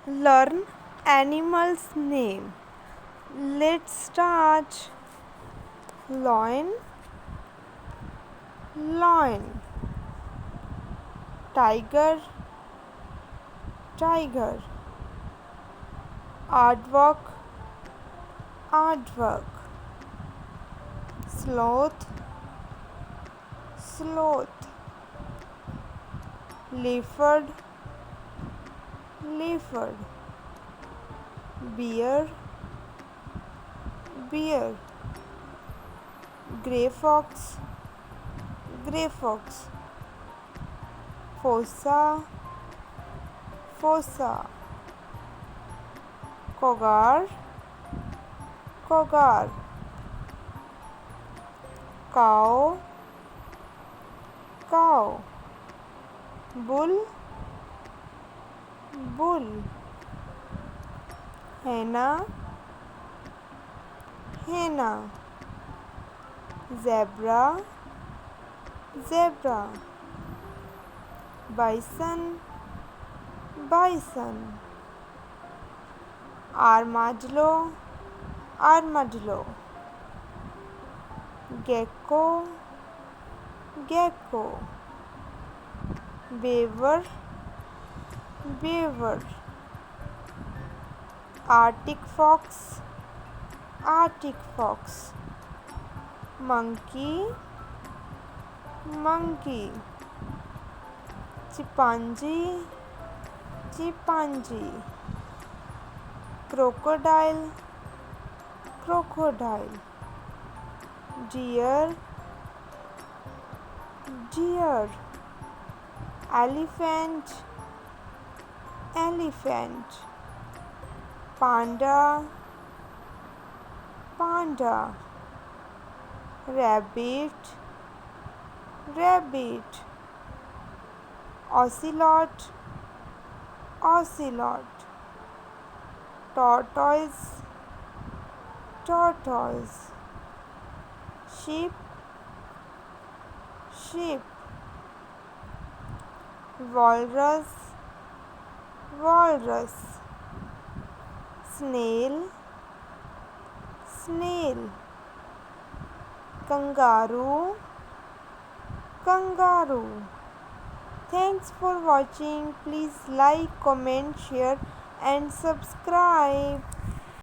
Learn animals' name. Let's start. Lion, lion. Tiger, tiger. Aardvark, aardvark. Sloth, sloth. Leopard, leopard. Bear, bear. Grey fox, grey fox. Fossa, fossa. Cougar, cougar. Cow, cow. Bull, bull. Hyena, hyena. Zebra, zebra. Bison, bison. Armadillo, armadillo. Gecko, gecko. Beaver, beaver. Arctic fox, arctic fox. Monkey, monkey. Chimpanzee, chimpanzee. Crocodile, crocodile. Deer, deer. Elephant, elephant. Panda, panda. Rabbit, rabbit. Ocelot, ocelot. Tortoise, tortoise. Sheep, sheep. Walrus, walrus. Snail, snail. Kangaroo, kangaroo. Thanks for watching. Please like, comment, share and subscribe.